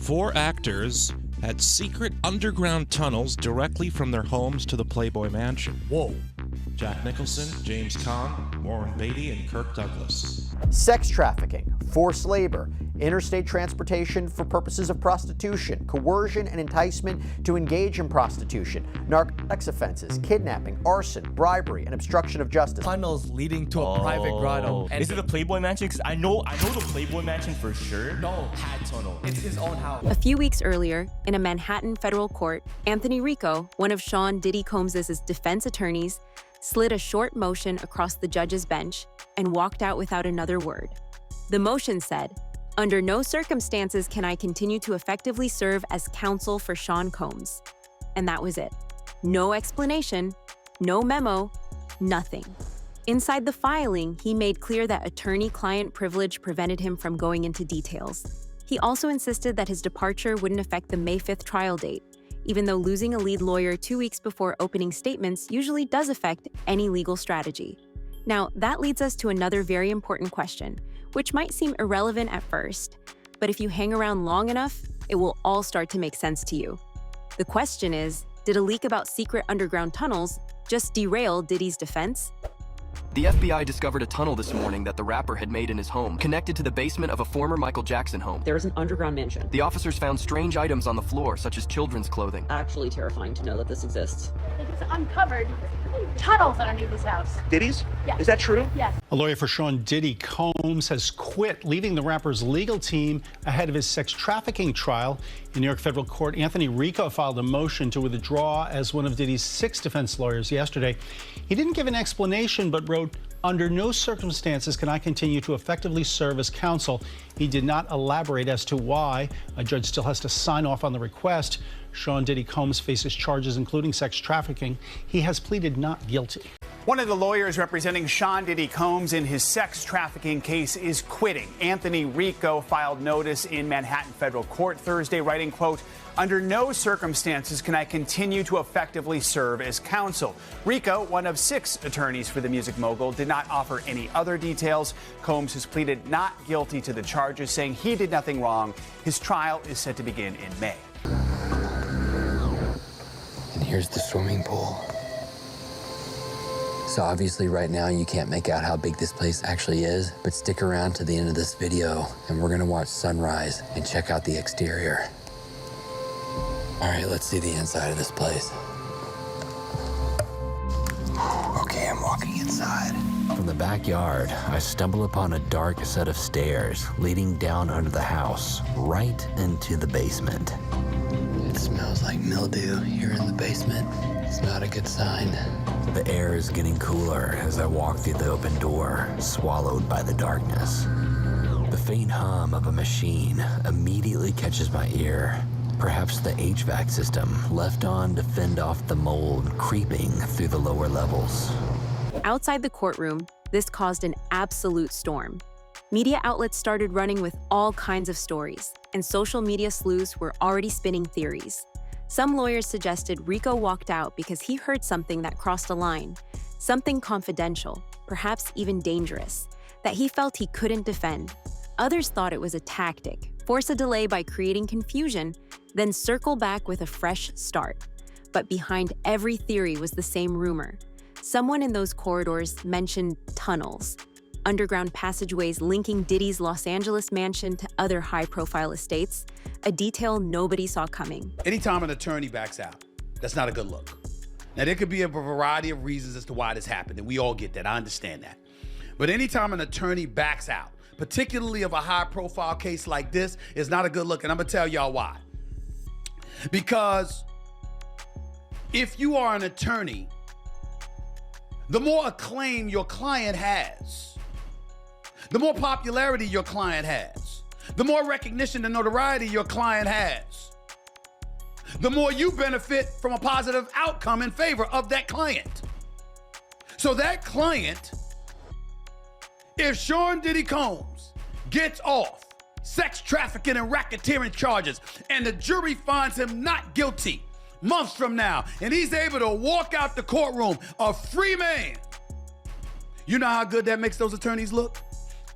4 actors had secret underground tunnels directly from their homes to the Playboy Mansion. Whoa. Jack Nicholson, James Caan, Warren Beatty, and Kirk Douglas. Sex trafficking, forced labor, interstate transportation for purposes of prostitution, coercion and enticement to engage in prostitution, narcotics offenses, kidnapping, arson, bribery, and obstruction of justice. Tunnels leading to a private grotto. Is it the Playboy Mansion? Because I know the Playboy Mansion for sure. No, Had tunnel. it's his own house. A few weeks earlier, in a Manhattan federal court, Anthony Rico, one of Sean Diddy Combs' defense attorneys, slid a short motion across the judge's bench and walked out without another word. The motion said, "Under no circumstances can I continue to effectively serve as counsel for Sean Combs." And that was it. No explanation, no memo, nothing. Inside the filing, he made clear that attorney-client privilege prevented him from going into details. He also insisted that his departure wouldn't affect the May 5th trial date, even though losing a lead lawyer 2 weeks before opening statements usually does affect any legal strategy. Now, that leads us to another very important question, which might seem irrelevant at first, but if you hang around long enough, it will all start to make sense to you. The question is, did a leak about secret underground tunnels just derail Diddy's defense? The FBI discovered a tunnel this morning that the rapper had made in his home, connected to the basement of a former Michael Jackson home. There is an underground mansion. The officers found strange items on the floor, such as children's clothing. Actually terrifying to know that this exists. It's uncovered tunnels underneath his house. Diddy's? Yes. Is that true? Yes. A lawyer for Sean Diddy Combs has quit, leaving the rapper's legal team ahead of his sex trafficking trial. In New York federal court, Anthony Rico filed a motion to withdraw as one of Diddy's 6 defense lawyers yesterday. He didn't give an explanation, but wrote, "Under no circumstances can I continue to effectively serve as counsel." He did not elaborate as to why. A judge still has to sign off on the request. Sean Diddy Combs faces charges including sex trafficking. He has pleaded not guilty. One of the lawyers representing Sean Diddy Combs in his sex trafficking case is quitting. Anthony Rico filed notice in Manhattan federal court Thursday, writing, quote, "Under no circumstances can I continue to effectively serve as counsel." Rico, one of 6 attorneys for the music mogul, did not offer any other details. Combs has pleaded not guilty to the charges, saying he did nothing wrong. His trial is set to begin in May. And here's the swimming pool. So obviously right now you can't make out how big this place actually is, but stick around to the end of this video and we're gonna watch sunrise and check out the exterior. All right, let's see the inside of this place. Okay, I'm walking inside. From the backyard, I stumble upon a dark set of stairs leading down under the house, right into the basement. It smells like mildew here in the basement. It's not a good sign. The air is getting cooler as I walk through the open door, swallowed by the darkness. The faint hum of a machine immediately catches my ear. Perhaps the HVAC system left on to fend off the mold creeping through the lower levels. Outside the courtroom, this caused an absolute storm. Media outlets started running with all kinds of stories, and social media sleuths were already spinning theories. Some lawyers suggested Rico walked out because he heard something that crossed a line, something confidential, perhaps even dangerous, that he felt he couldn't defend. Others thought it was a tactic, force a delay by creating confusion, then circle back with a fresh start. But behind every theory was the same rumor. Someone in those corridors mentioned tunnels, underground passageways linking Diddy's Los Angeles mansion to other high-profile estates, a detail nobody saw coming. Anytime an attorney backs out, that's not a good look. Now, there could be a variety of reasons as to why this happened, and we all get that. I understand that. But anytime an attorney backs out, particularly of a high-profile case like this, is not a good look, and I'm gonna tell y'all why. Because if you are an attorney, the more acclaim your client has, the more popularity your client has, the more recognition and notoriety your client has, the more you benefit from a positive outcome in favor of that client. So that client, if Sean Diddy Combs gets off sex trafficking and racketeering charges and the jury finds him not guilty months from now and he's able to walk out the courtroom a free man, you know how good that makes those attorneys look?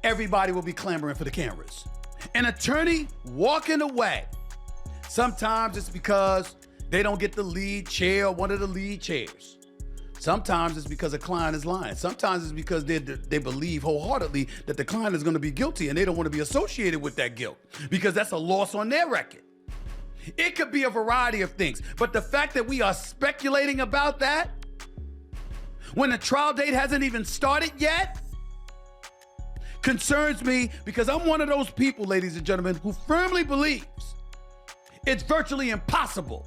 Everybody will be clamoring for the cameras. An attorney walking away Sometimes it's because they don't get the lead chair or one of the lead chairs. Sometimes it's because a client is lying. Sometimes it's because they believe wholeheartedly that the client is going to be guilty and they don't want to be associated with that guilt because that's a loss on their record. It could be a variety of things, but the fact that we are speculating about that when the trial date hasn't even started yet concerns me, because I'm one of those people, ladies and gentlemen, who firmly believes it's virtually impossible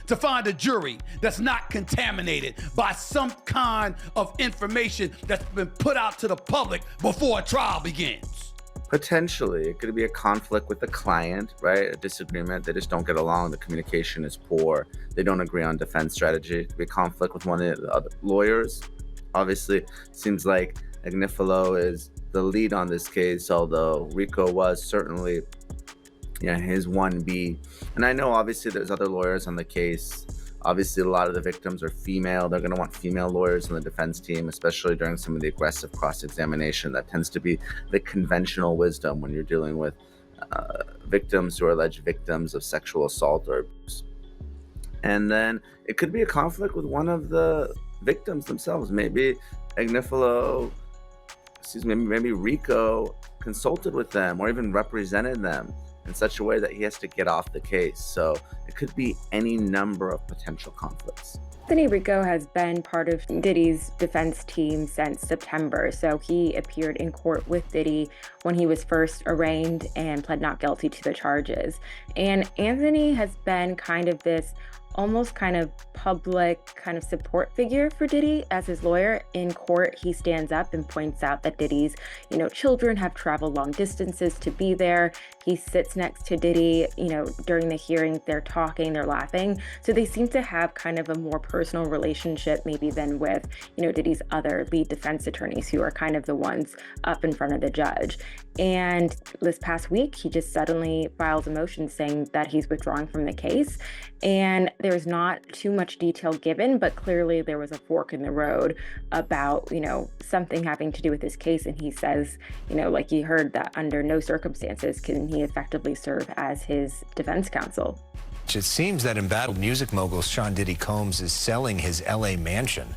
to find a jury that's not contaminated by some kind of information that's been put out to the public before a trial begins. Potentially, it could be a conflict with the client, right? A disagreement. They just don't get along. The communication is poor. They don't agree on defense strategy. It could be a conflict with one of the other lawyers. Obviously, it seems like Agnifilo is the lead on this case, although Rico was certainly his 1B. And I know obviously there's other lawyers on the case. Obviously, a lot of the victims are female. They're going to want female lawyers on the defense team, especially during some of the aggressive cross-examination. That tends to be the conventional wisdom when you're dealing with victims who are alleged victims of sexual assault or abuse. And then it could be a conflict with one of the victims themselves. Maybe maybe Rico consulted with them or even represented them in such a way that he has to get off the case. So it could be any number of potential conflicts. Anthony Rico has been part of Diddy's defense team since September. So he appeared in court with Diddy when he was first arraigned and pled not guilty to the charges. And Anthony has been kind of this almost kind of public kind of support figure for Diddy as his lawyer. In court, he stands up and points out that Diddy's, children have traveled long distances to be there. He sits next to Diddy, during the hearing, they're talking, they're laughing. So they seem to have kind of a more personal relationship maybe than with, Diddy's other lead defense attorneys who are kind of the ones up in front of the judge. And this past week, he just suddenly files a motion saying that he's withdrawing from the case. And there's not too much detail given, but clearly there was a fork in the road about, something having to do with his case. And he says, like you heard, that under no circumstances can he effectively serve as his defense counsel. It seems that embattled music mogul Sean Diddy Combs is selling his LA mansion.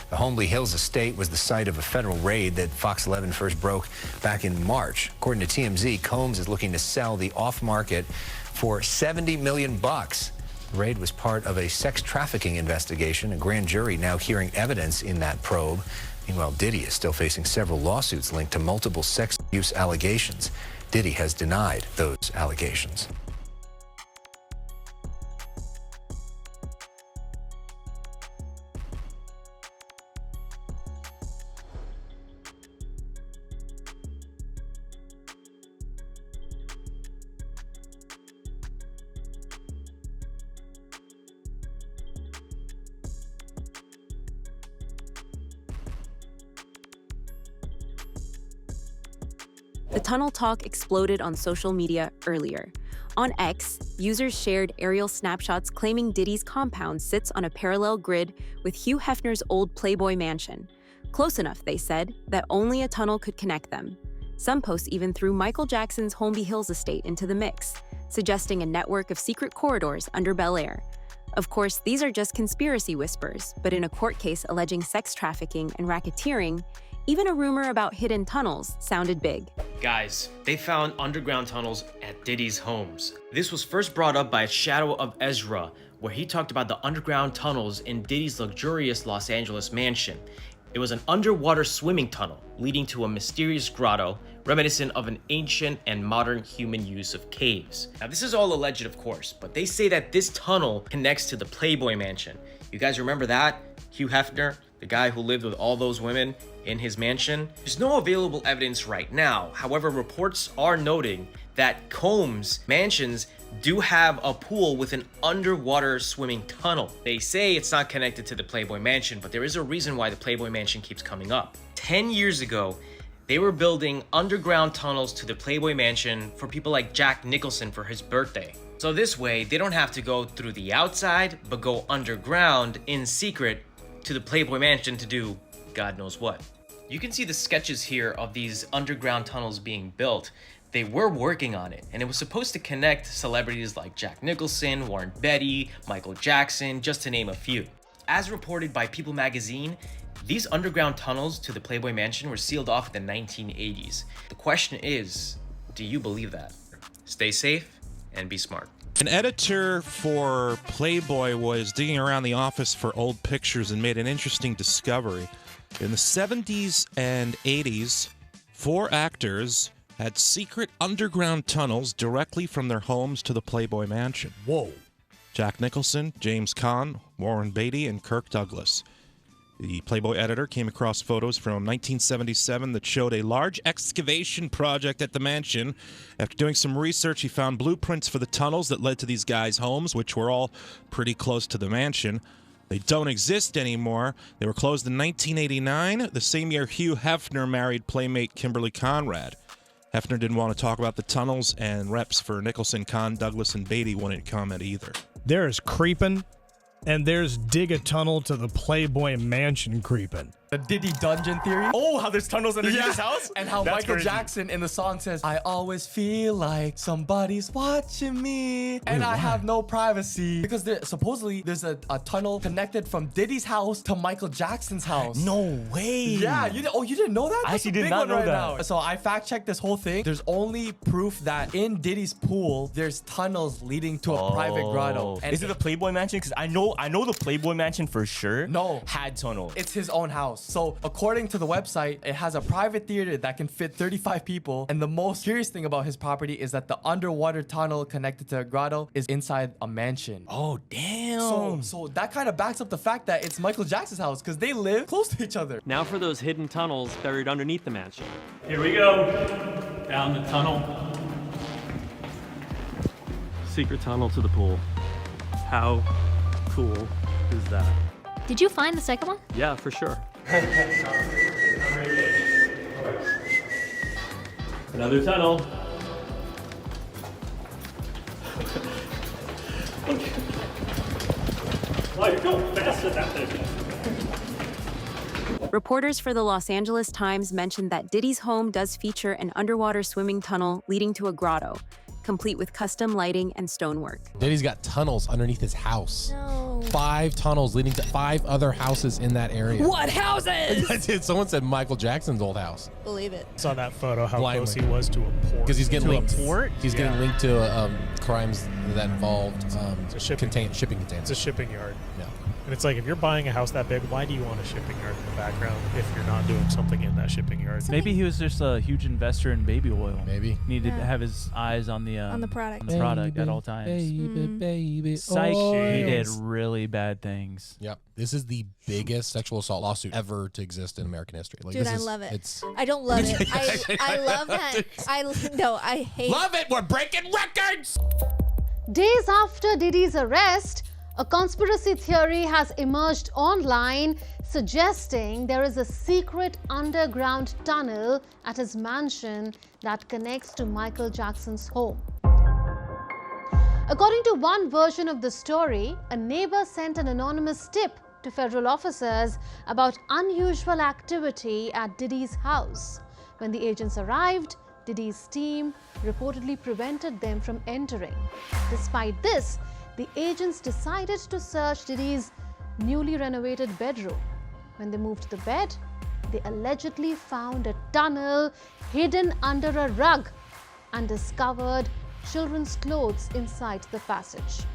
The Holmby Hills estate was the site of a federal raid that Fox 11 first broke back in March. According to TMZ, Combs is looking to sell the off-market for $70 million. The raid was part of a sex trafficking investigation. A grand jury now hearing evidence in that probe. Meanwhile, Diddy is still facing several lawsuits linked to multiple sex abuse allegations. Diddy has denied those allegations. The tunnel talk exploded on social media earlier. On X, users shared aerial snapshots claiming Diddy's compound sits on a parallel grid with Hugh Hefner's old Playboy mansion. Close enough, they said, that only a tunnel could connect them. Some posts even threw Michael Jackson's Holmby Hills estate into the mix, suggesting a network of secret corridors under Bel Air. Of course, these are just conspiracy whispers, but in a court case alleging sex trafficking and racketeering, even a rumor about hidden tunnels sounded big. Guys, they found underground tunnels at Diddy's homes. This was first brought up by Shadow of Ezra, where he talked about the underground tunnels in Diddy's luxurious Los Angeles mansion. It was an underwater swimming tunnel leading to a mysterious grotto, reminiscent of an ancient and modern human use of caves. Now, this is all alleged, of course, but they say that this tunnel connects to the Playboy mansion. You guys remember that? Hugh Hefner, the guy who lived with all those women in his mansion? There's no available evidence right now. However, reports are noting that Combs' mansions do have a pool with an underwater swimming tunnel. They say it's not connected to the Playboy mansion, but there is a reason why the Playboy mansion keeps coming up. 10 years ago, they were building underground tunnels to the Playboy mansion for people like Jack Nicholson for his birthday. So this way, they don't have to go through the outside, but go underground in secret to the Playboy mansion to do God knows what. You can see the sketches here of these underground tunnels being built. they were working on it, and it was supposed to connect celebrities like Jack Nicholson, Warren Beatty, Michael Jackson, just to name a few. As reported by People magazine, these underground tunnels to the Playboy Mansion were sealed off in the 1980s. The question is, do you believe that? Stay safe and be smart. An editor for Playboy was digging around the office for old pictures and made an interesting discovery. In the 70s and 80s, 4 actors had secret underground tunnels directly from their homes to the Playboy Mansion. Whoa. Jack Nicholson, James Caan, Warren Beatty, and Kirk Douglas. The Playboy editor came across photos from 1977 that showed a large excavation project at the mansion. After doing some research, he found blueprints for the tunnels that led to these guys' homes, which were all pretty close to the mansion. They don't exist anymore. They were closed in 1989, the same year Hugh Hefner married playmate Kimberly Conrad. Hefner didn't want to talk about the tunnels, and reps for Nicholson, Caan, Douglas, and Beatty wouldn't comment either. There's creeping, and there's dig a tunnel to the Playboy Mansion creeping. The Diddy dungeon theory. Oh, how there's tunnels underneath his house? And how That's Michael crazy. Jackson in the song says, I always feel like somebody's watching me. And I have no privacy. Because supposedly there's a tunnel connected from Diddy's house to Michael Jackson's house. No way. Yeah, you didn't know that? I That's actually a did big not one know right that. now. So I fact checked this whole thing. There's only proof that in Diddy's pool, there's tunnels leading to a private grotto. And Is it the Playboy Mansion? Because I know the Playboy Mansion for sure. No. Had tunnels. It's his own house. So according to the website, it has a private theater that can fit 35 people. And the most curious thing about his property is that the underwater tunnel connected to a grotto is inside a mansion. Oh, damn. So that kind of backs up the fact that it's Michael Jackson's house because they live close to each other. Now for those hidden tunnels buried underneath the mansion. Here we go. Down the tunnel. Secret tunnel to the pool. How cool is that? Did you find the second one? Yeah, for sure. Another tunnel. Wow, you're going fast at that thing. Reporters for the Los Angeles Times mentioned that Diddy's home does feature an underwater swimming tunnel leading to a grotto, complete with custom lighting and stonework. Diddy's got tunnels underneath his house. No. 5 tunnels leading to 5 other houses in that area. What houses? Someone said Michael Jackson's old house. Believe it. Saw that photo, how Blindly. close he was to a port. Because he's getting linked. port? He's getting linked to crimes that involved It's a shipping containers. It's a shipping yard. Yeah. And it's like, if you're buying a house that big, why do you want a shipping yard in the background if you're not doing something in that shipping yard? Maybe he was just a huge investor in baby oil. Maybe. Needed to Yeah. have his eyes on the product. on the product at all times. Baby. Psych. He did Oils. really bad things. Yep. This is the biggest sexual assault lawsuit ever to exist in American history. Like, Dude, this I is- love it. It's I don't love it. I love that. I hate love it. We're breaking records. Days after Diddy's arrest, a conspiracy theory has emerged online suggesting there is a secret underground tunnel at his mansion that connects to Michael Jackson's home. According to one version of the story, a neighbor sent an anonymous tip to federal officers about unusual activity at Diddy's house. When the agents arrived, Diddy's team reportedly prevented them from entering. Despite this, the agents decided to search Diddy's newly renovated bedroom. When they moved the bed, they allegedly found a tunnel hidden under a rug and discovered children's clothes inside the passage.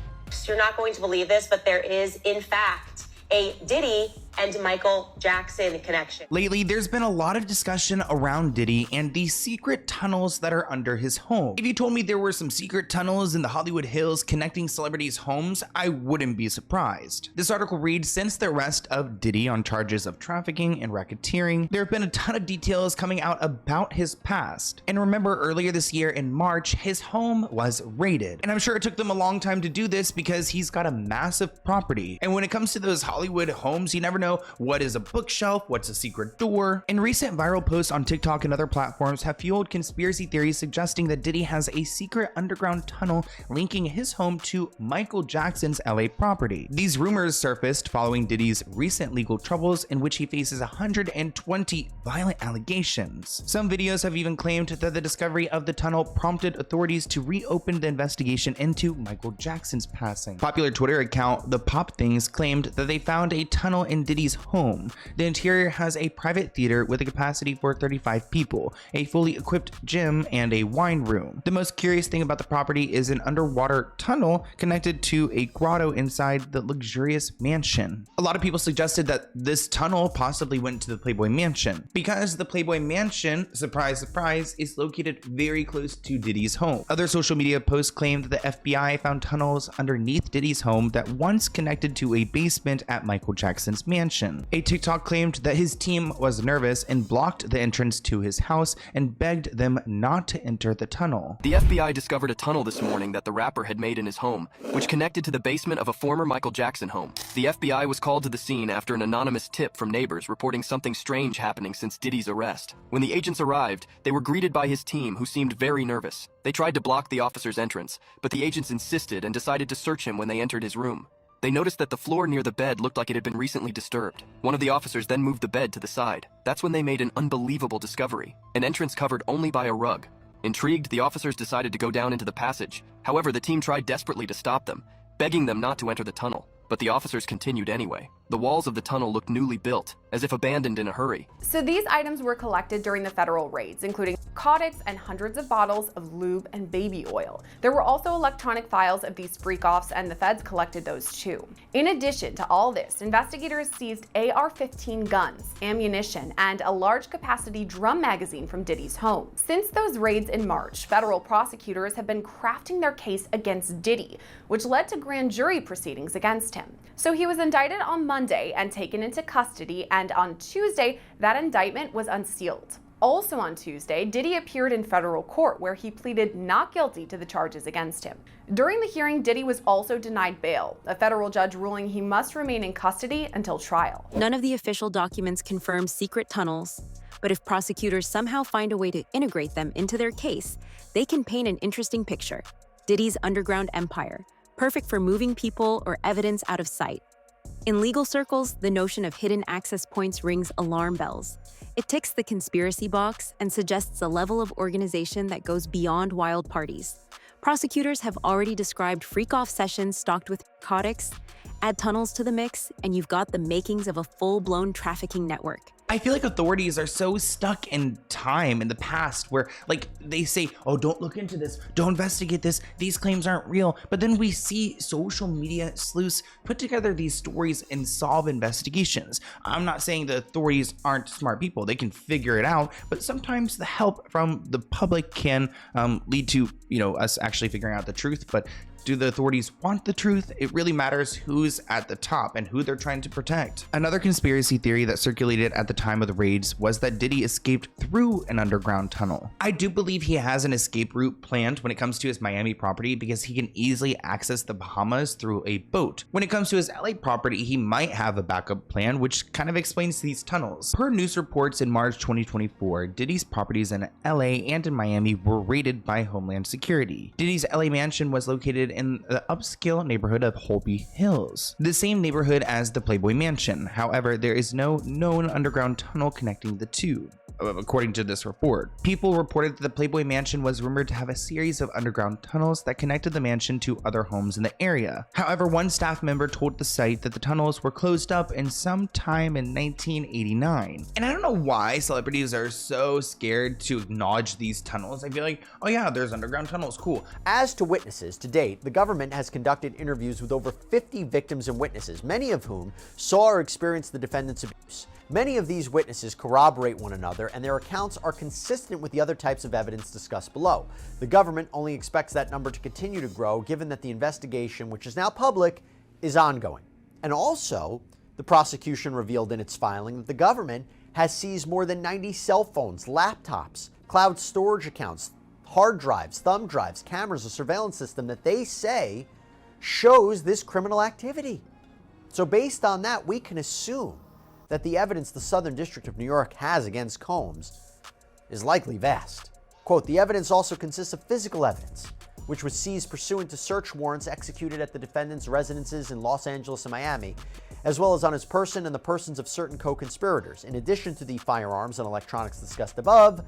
You're not going to believe this, but there is, in fact, a Diddy and Michael Jackson connection. Lately, there's been a lot of discussion around Diddy and the secret tunnels that are under his home. If you told me there were some secret tunnels in the Hollywood Hills connecting celebrities' homes, I wouldn't be surprised. This article reads, since the arrest of Diddy on charges of trafficking and racketeering, there have been a ton of details coming out about his past. And remember, earlier this year in March, his home was raided. And I'm sure it took them a long time to do this because he's got a massive property. And when it comes to those Hollywood homes, you never know what is a bookshelf, what's a secret door. And recent viral posts on TikTok and other platforms have fueled conspiracy theories suggesting that Diddy has a secret underground tunnel linking his home to Michael Jackson's LA property. These rumors surfaced following Diddy's recent legal troubles in which he faces 120 violent allegations. Some videos have even claimed that the discovery of the tunnel prompted authorities to reopen the investigation into Michael Jackson's passing. Popular Twitter account The Pop Things claimed that they found a tunnel in Diddy's home. The interior has a private theater with a capacity for 35 people, a fully equipped gym, and a wine room. The most curious thing about the property is an underwater tunnel connected to a grotto inside the luxurious mansion. A lot of people suggested that this tunnel possibly went to the Playboy Mansion because the Playboy Mansion, surprise, surprise, is located very close to Diddy's home. Other social media posts claimed that the FBI found tunnels underneath Diddy's home that once connected to a basement at Michael Jackson's mansion. A TikTok claimed that his team was nervous and blocked the entrance to his house and begged them not to enter the tunnel. The FBI discovered a tunnel this morning that the rapper had made in his home, which connected to the basement of a former Michael Jackson home. The FBI was called to the scene after an anonymous tip from neighbors reporting something strange happening since Diddy's arrest. When the agents arrived, they were greeted by his team, who seemed very nervous. They tried to block the officer's entrance, but the agents insisted and decided to search him when they entered his room. They noticed that the floor near the bed looked like it had been recently disturbed. One of the officers then moved the bed to the side. That's when they made an unbelievable discovery: an entrance covered only by a rug. Intrigued, the officers decided to go down into the passage. However, the team tried desperately to stop them, begging them not to enter the tunnel. But the officers continued anyway. The walls of the tunnel looked newly built, as if abandoned in a hurry. So these items were collected during the federal raids, including narcotics and hundreds of bottles of lube and baby oil. There were also electronic files of these freak-offs, and the feds collected those too. In addition to all this, investigators seized AR-15 guns, ammunition, and a large-capacity drum magazine from Diddy's home. Since those raids in March, federal prosecutors have been crafting their case against Diddy, which led to grand jury proceedings against him. So he was indicted on Monday and taken into custody, and on Tuesday, that indictment was unsealed. Also on Tuesday, Diddy appeared in federal court where he pleaded not guilty to the charges against him. During the hearing, Diddy was also denied bail, a federal judge ruling he must remain in custody until trial. None of the official documents confirm secret tunnels, but if prosecutors somehow find a way to integrate them into their case, they can paint an interesting picture: Diddy's underground empire, perfect for moving people or evidence out of sight. In legal circles, the notion of hidden access points rings alarm bells. It ticks the conspiracy box and suggests a level of organization that goes beyond wild parties. Prosecutors have already described freak-off sessions stocked with narcotics. Add tunnels to the mix, and you've got the makings of a full-blown trafficking network. I feel like authorities are so stuck in time in the past where, like, they say, oh, don't look into this, don't investigate this, these claims aren't real. But then we see social media sleuths put together these stories and solve investigations. I'm not saying the authorities aren't smart people, they can figure it out, but sometimes the help from the public can lead to, us actually figuring out the truth. But do the authorities want the truth? It really matters who's at the top and who they're trying to protect. Another conspiracy theory that circulated at the time of the raids was that Diddy escaped through an underground tunnel. I do believe he has an escape route planned when it comes to his Miami property because he can easily access the Bahamas through a boat. When it comes to his LA property, he might have a backup plan, which kind of explains these tunnels. Per news reports in March 2024, Diddy's properties in LA and in Miami were raided by Homeland Security. Diddy's LA mansion was located in the upscale neighborhood of Holby Hills, the same neighborhood as the Playboy Mansion. However, there is no known underground tunnel connecting the two. According to this report, people reported that the Playboy Mansion was rumored to have a series of underground tunnels that connected the mansion to other homes in the area. However, one staff member told the site that the tunnels were closed up in some time in 1989. And I don't know why celebrities are so scared to acknowledge these tunnels. I feel like, oh yeah, there's underground tunnels, cool. As to witnesses, to date, the government has conducted interviews with over 50 victims and witnesses, many of whom saw or experienced the defendant's abuse. Many of these witnesses corroborate one another, and their accounts are consistent with the other types of evidence discussed below. The government only expects that number to continue to grow, given that the investigation, which is now public, is ongoing. And also, the prosecution revealed in its filing that the government has seized more than 90 cell phones, laptops, cloud storage accounts, hard drives, thumb drives, cameras, a surveillance system that they say shows this criminal activity. So based on that, we can assume that the evidence the Southern District of New York has against Combs is likely vast. Quote, the evidence also consists of physical evidence, which was seized pursuant to search warrants executed at the defendant's residences in Los Angeles and Miami, as well as on his person and the persons of certain co-conspirators. In addition to the firearms and electronics discussed above,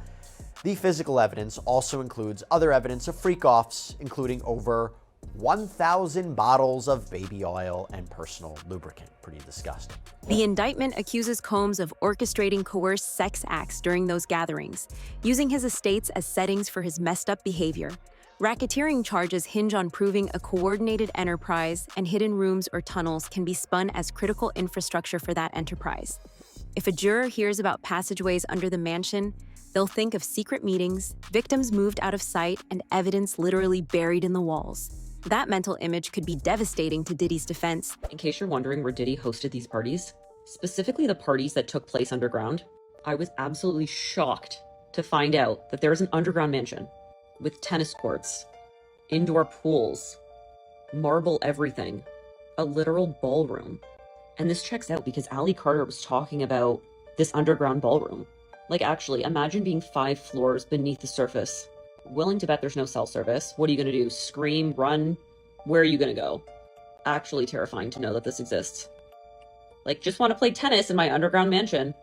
the physical evidence also includes other evidence of freak-offs, including over 1,000 bottles of baby oil and personal lubricant. Pretty disgusting. The indictment accuses Combs of orchestrating coerced sex acts during those gatherings, using his estates as settings for his messed up behavior. Racketeering charges hinge on proving a coordinated enterprise, and hidden rooms or tunnels can be spun as critical infrastructure for that enterprise. If a juror hears about passageways under the mansion, they'll think of secret meetings, victims moved out of sight, and evidence literally buried in the walls. That mental image could be devastating to Diddy's defense. In case you're wondering where Diddy hosted these parties, specifically the parties that took place underground, I was absolutely shocked to find out that there is an underground mansion with tennis courts, indoor pools, marble everything, a literal ballroom. And this checks out because Ali Carter was talking about this underground ballroom. Like, actually, imagine being 5 floors beneath the surface. Willing to bet there's no cell service. What are you going to do? Scream? Run? Where are you going to go? Actually terrifying to know that this exists. Like, just want to play tennis in my underground mansion.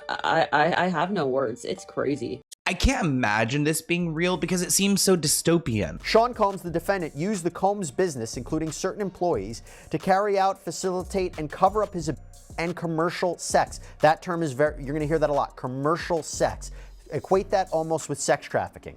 I have no words. It's crazy. I can't imagine this being real because it seems so dystopian. Sean Combs, the defendant, used the Combs business, including certain employees, to carry out, facilitate, and cover up his and commercial sex. That term is you're going to hear that a lot. Commercial sex. Equate that almost with sex trafficking.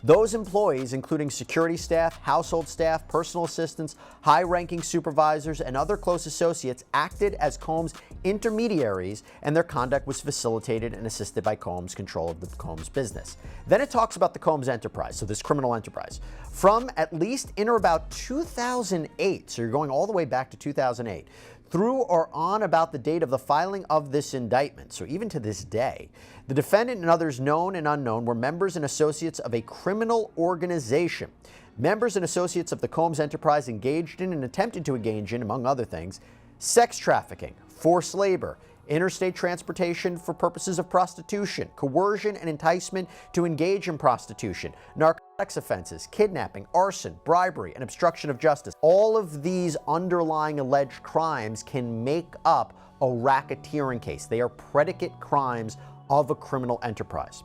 Those employees, including security staff, household staff, personal assistants, high-ranking supervisors, and other close associates, acted as Combs' intermediaries, and their conduct was facilitated and assisted by Combs' control of the Combs business. Then it talks about the Combs enterprise, so this criminal enterprise. From at least in or about 2008, so you're going all the way back to 2008, through or on about the date of the filing of this indictment, so even to this day, the defendant and others known and unknown were members and associates of a criminal organization. Members and associates of the Combs enterprise engaged in and attempted to engage in, among other things, sex trafficking, forced labor, interstate transportation for purposes of prostitution, coercion and enticement to engage in prostitution, narcotics offenses, kidnapping, arson, bribery, and obstruction of justice. All of these underlying alleged crimes can make up a racketeering case. They are predicate crimes of a criminal enterprise.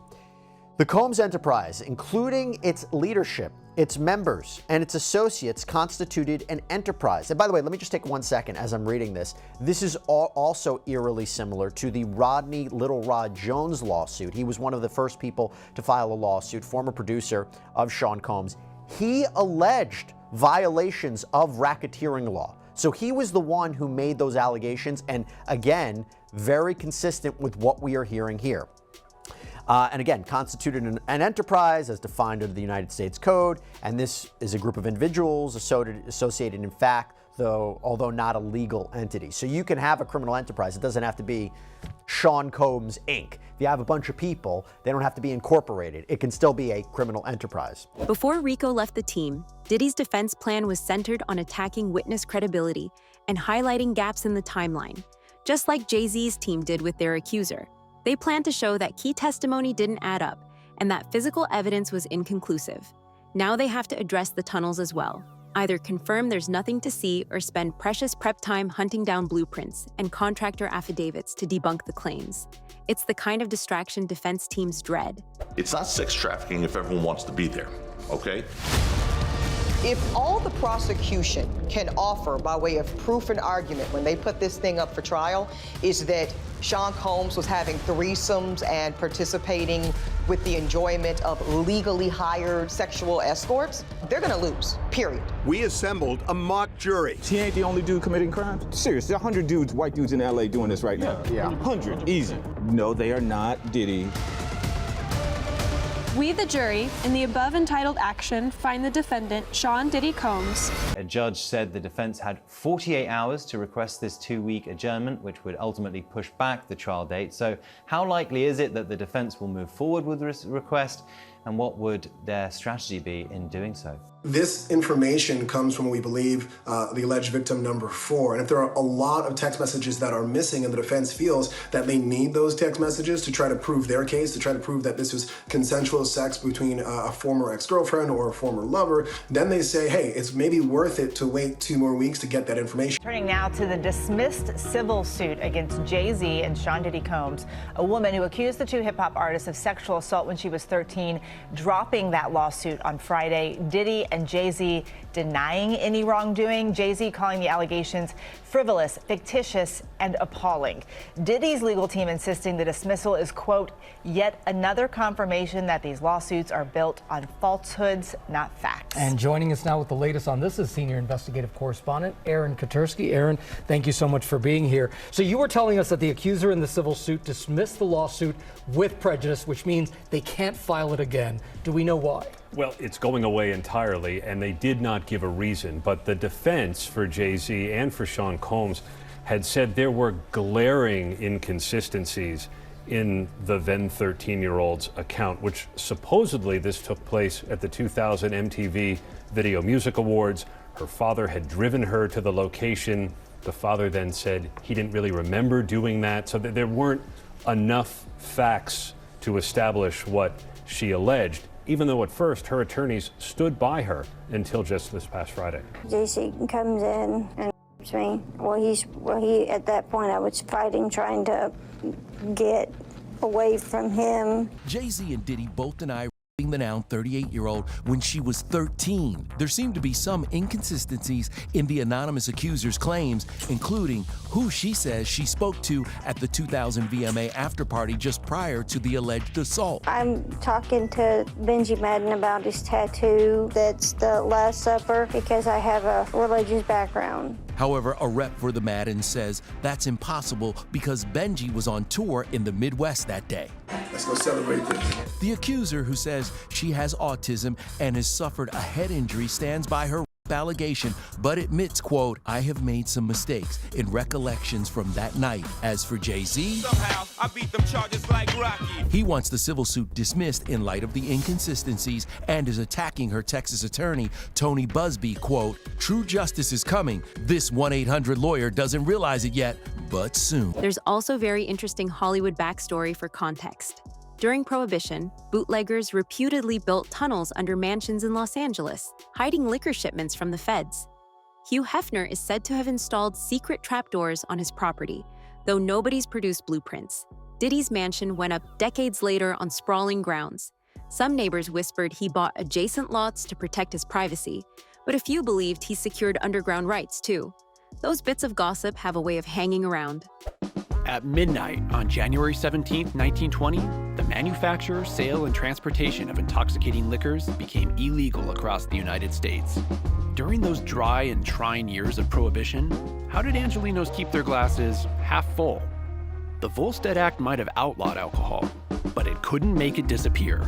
The Combs enterprise, including its leadership, its members, and its associates, constituted an enterprise. And by the way, let me just take 1 second as I'm reading this. This is also eerily similar to the Rodney Little Rod Jones lawsuit. He was one of the first people to file a lawsuit, former producer of Sean Combs. He alleged violations of racketeering law. So he was the one who made those allegations, and again, very consistent with what we are hearing here. And again, constituted an enterprise as defined under the United States Code, and this is a group of individuals associated in fact, although not a legal entity. So you can have a criminal enterprise. It doesn't have to be Sean Combs, Inc. If you have a bunch of people, they don't have to be incorporated. It can still be a criminal enterprise. Before Rico left the team, Diddy's defense plan was centered on attacking witness credibility and highlighting gaps in the timeline, just like Jay-Z's team did with their accuser. They planned to show that key testimony didn't add up and that physical evidence was inconclusive. Now they have to address the tunnels as well. Either confirm there's nothing to see or spend precious prep time hunting down blueprints and contractor affidavits to debunk the claims. It's the kind of distraction defense teams dread. It's not sex trafficking if everyone wants to be there, okay? If all the prosecution can offer by way of proof and argument when they put this thing up for trial is that Sean Combs was having threesomes and participating with the enjoyment of legally hired sexual escorts, they're gonna lose, period. We assembled a mock jury. He ain't the only dude committing crimes. Seriously, there are 100 dudes, white dudes in LA doing this right now. Yeah. 100, easy. No, they are not Diddy. We, the jury, in the above entitled action, find the defendant, Sean Diddy Combs. A judge said the defense had 48 hours to request this 2-week adjournment, which would ultimately push back the trial date. So how likely is it that the defense will move forward with this request? and what would their strategy be in doing so? This information comes from, we believe, the alleged victim number 4. And if there are a lot of text messages that are missing and the defense feels that they need those text messages to try to prove their case, to try to prove that this was consensual sex between a former ex-girlfriend or a former lover, then they say, hey, it's maybe worth it to wait 2 more weeks to get that information. Turning now to the dismissed civil suit against Jay-Z and Sean Diddy Combs, a woman who accused the 2 hip-hop artists of sexual assault when she was 13, dropping that lawsuit on Friday. Diddy and Jay-Z denying any wrongdoing. Jay-Z calling the allegations frivolous, fictitious, and appalling. Diddy's legal team insisting the dismissal is, quote, yet another confirmation that these lawsuits are built on falsehoods, not facts. And joining us now with the latest on this is senior investigative correspondent Aaron Katursky. Aaron, thank you so much for being here. So you were telling us that the accuser in the civil suit dismissed the lawsuit with prejudice, which means they can't file it again. Do we know why? Well, it's going away entirely, and they did not give a reason. But the defense for Jay-Z and for Sean Combs had said there were glaring inconsistencies in the then 13-year-old's account, which supposedly this took place at the 2000 MTV Video Music Awards. Her father had driven her to the location. The father then said he didn't really remember doing that, so that there weren't enough facts to establish what she alleged, even though at first her attorneys stood by her until just this past Friday. JC comes in and me. He at that point I was fighting, trying to get away from him. Jay-Z and Diddy both deny raping the now 38-year-old when she was 13. There seem to be some inconsistencies in the anonymous accuser's claims, including who she says she spoke to at the 2000 VMA after-party just prior to the alleged assault. I'm talking to Benji Madden about his tattoo that's the Last Supper because I have a religious background. However, a rep for the Madden says that's impossible because Benji was on tour in the Midwest that day. Let's go celebrate this. The accuser, who says she has autism and has suffered a head injury, stands by her allegation, but admits, quote, I have made some mistakes in recollections from that night. As for Jay-Z, somehow I beat them charges like Rocky. He wants the civil suit dismissed in light of the inconsistencies and is attacking her Texas attorney, Tony Busby, quote, true justice is coming. This 1-800 lawyer doesn't realize it yet, but soon. There's also very interesting Hollywood backstory for context. During Prohibition, bootleggers reputedly built tunnels under mansions in Los Angeles, hiding liquor shipments from the feds. Hugh Hefner is said to have installed secret trapdoors on his property, though nobody's produced blueprints. Diddy's mansion went up decades later on sprawling grounds. Some neighbors whispered he bought adjacent lots to protect his privacy, but a few believed he secured underground rights too. Those bits of gossip have a way of hanging around. At midnight on January 17, 1920, the manufacture, sale, and transportation of intoxicating liquors became illegal across the United States. During those dry and trying years of Prohibition, how did Angelenos keep their glasses half full? The Volstead Act might have outlawed alcohol, but it couldn't make it disappear.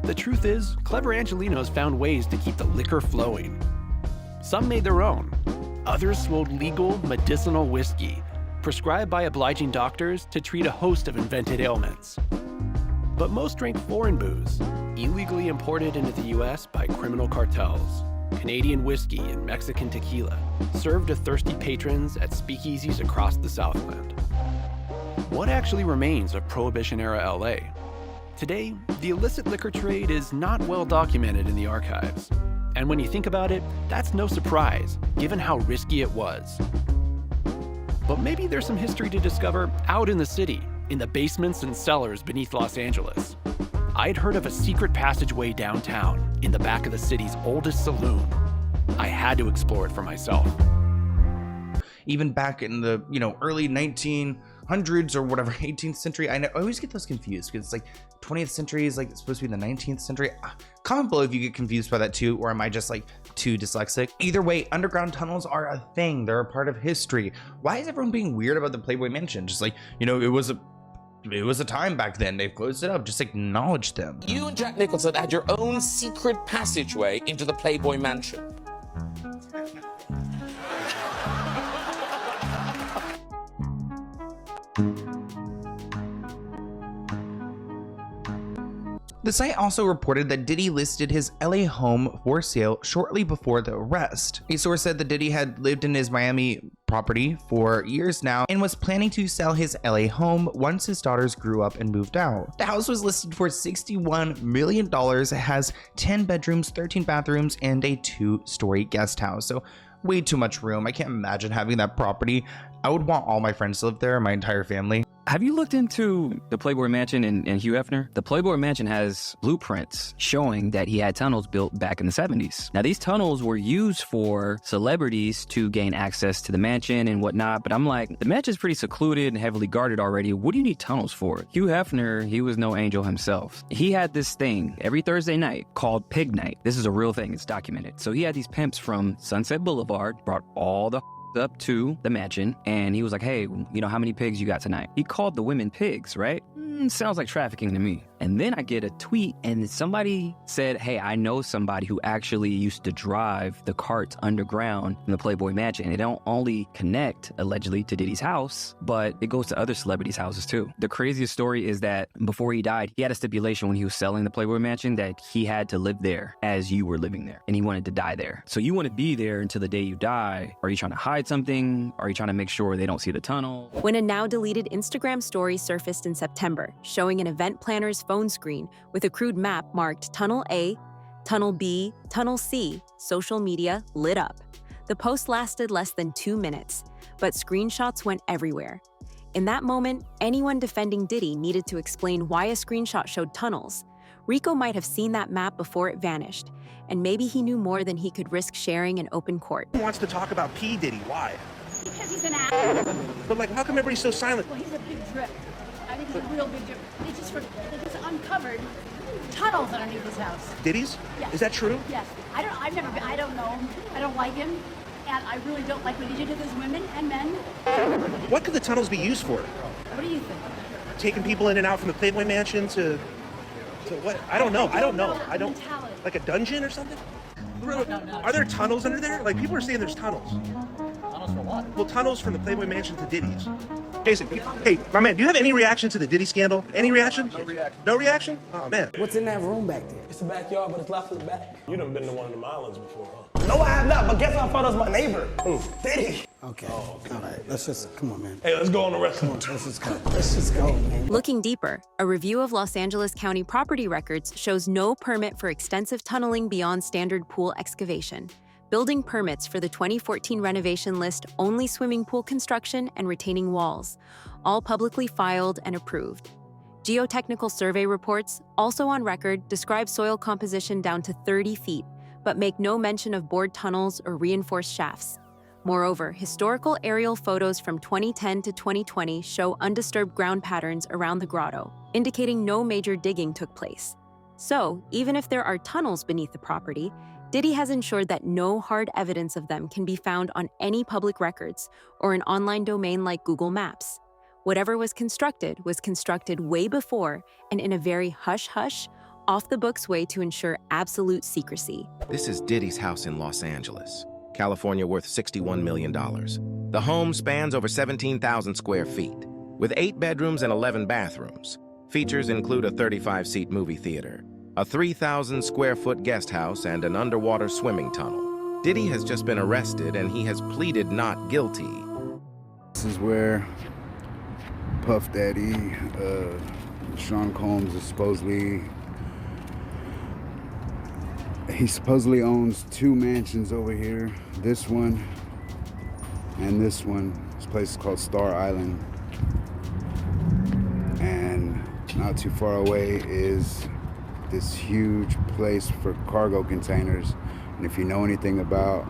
The truth is, clever Angelenos found ways to keep the liquor flowing. Some made their own. Others sold legal medicinal whiskey, prescribed by obliging doctors to treat a host of invented ailments. But most drank foreign booze, illegally imported into the US by criminal cartels. Canadian whiskey and Mexican tequila served to thirsty patrons at speakeasies across the Southland. What actually remains of Prohibition-era LA? Today, the illicit liquor trade is not well documented in the archives. And when you think about it, that's no surprise, given how risky it was. But maybe there's some history to discover out in the city, in the basements and cellars beneath Los Angeles. I'd heard of a secret passageway downtown, in the back of the city's oldest saloon. I had to explore it for myself. Even back in the, early 1900s or whatever, 18th century, I always get those confused because it's like 20th century is like supposed to be the 19th century. Comment below if you get confused by that too, or am I just like too dyslexic? Either way, underground tunnels are a thing. They're a part of history. Why is everyone being weird about the Playboy Mansion? Just like, it was a time back then. They've closed it up. Just acknowledge them. You and Jack Nicholson had your own secret passageway into the Playboy Mansion. The The site also reported that Diddy listed his LA home for sale shortly before the arrest. A source said that Diddy had lived in his Miami property for years now and was planning to sell his LA home once his daughters grew up and moved out. The house was listed for $61 million. It has 10 bedrooms, 13 bathrooms, and a 2-story guest house. So way too much room. I can't imagine having that property. I would want all my friends to live there, my entire family. Have you looked into the Playboy Mansion in Hugh Hefner? The Playboy Mansion has blueprints showing that he had tunnels built back in the 70s. Now, these tunnels were used for celebrities to gain access to the mansion and whatnot, but I'm like, the mansion's pretty secluded and heavily guarded already. What do you need tunnels for? Hugh Hefner, he was no angel himself. He had this thing every Thursday night called Pig Night. This is a real thing. It's documented. So he had these pimps from Sunset Boulevard, brought all the up to the mansion, and he was like, hey, you know, how many pigs you got tonight? He called the women pigs, right? Sounds like trafficking to me. And then I get a tweet and somebody said, hey, I know somebody who actually used to drive the carts underground in the Playboy Mansion. It don't only connect, allegedly, to Diddy's house, but it goes to other celebrities' houses too. The craziest story is that before he died, he had a stipulation when he was selling the Playboy Mansion that he had to live there as you were living there, and he wanted to die there. So you want to be there until the day you die. Are you trying to hide something? Are you trying to make sure they don't see the tunnel? When a now-deleted Instagram story surfaced in September, showing an event planner's phone screen with a crude map marked Tunnel A, Tunnel B, Tunnel C, social media lit up. The post lasted less than 2 minutes, but screenshots went everywhere. In that moment, anyone defending Diddy needed to explain why a screenshot showed tunnels. Rico might have seen that map before it vanished, and maybe he knew more than he could risk sharing in open court. He wants to talk about P. Diddy. Why? Because he's an actor. But like, how come everybody's so silent? Well, he's a big drip. I think he's a real big drip. They just uncovered tunnels underneath his house. Diddy's? Yes. Is that true? Yes. I've never been. I don't know him. I don't like him, and I really don't like what he did to those women and men. What could the tunnels be used for? What do you think? Taking people in and out from the Playboy Mansion to what? I don't know. I don't know. I don't. Mentality. Like a dungeon or something? Are there tunnels under there? Like, people are saying there's tunnels. Tunnels for what? Well, tunnels from the Playboy Mansion to Diddy's. Jason, hey, my man, do you have any reaction to the Diddy scandal? Any reaction? No reaction. No reaction? Oh, man. What's in that room back there? It's the backyard, but it's locked to the back. You done been to one of them islands before, huh? No, I have not, but guess I found out my neighbor. Who? Diddy. Okay. Oh, okay. All right, let's just, come on, man. Hey, let's go on the rest. Come on, let's just go, man. Looking deeper, a review of Los Angeles County property records shows no permit for extensive tunneling beyond standard pool excavation. Building permits for the 2014 renovation list only swimming pool construction and retaining walls, all publicly filed and approved. Geotechnical survey reports, also on record, describe soil composition down to 30 feet, but make no mention of bored tunnels or reinforced shafts. Moreover, historical aerial photos from 2010 to 2020 show undisturbed ground patterns around the grotto, indicating no major digging took place. So, even if there are tunnels beneath the property, Diddy has ensured that no hard evidence of them can be found on any public records or an online domain like Google Maps. Whatever was constructed way before and in a very hush-hush, off-the-books way to ensure absolute secrecy. This is Diddy's house in Los Angeles, California, worth $61 million. The home spans over 17,000 square feet, with 8 bedrooms and 11 bathrooms. Features include a 35-seat movie theater, a 3,000 square foot guest house, and an underwater swimming tunnel. Diddy has just been arrested and he has pleaded not guilty. This is where Puff Daddy, Sean Combs is he supposedly owns 2 mansions over here. This one and this one. This place is called Star Island. And not too far away is this huge place for cargo containers. And if you know anything about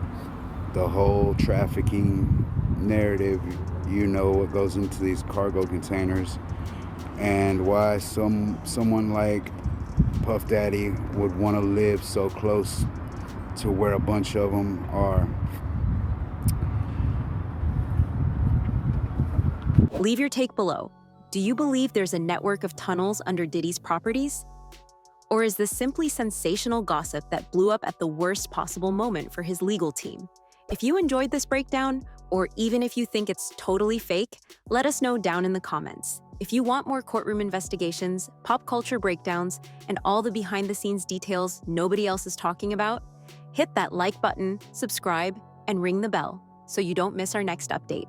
the whole trafficking narrative, you know what goes into these cargo containers and why someone like Puff Daddy would want to live so close to where a bunch of them are. Leave your take below. Do you believe there's a network of tunnels under Diddy's properties? Or is this simply sensational gossip that blew up at the worst possible moment for his legal team? If you enjoyed this breakdown, Or even if you think it's totally fake, let us know down in the comments. If you want more courtroom investigations, pop culture breakdowns, and all the behind-the-scenes details nobody else is talking about, hit that like button, subscribe, and ring the bell so you don't miss our next update.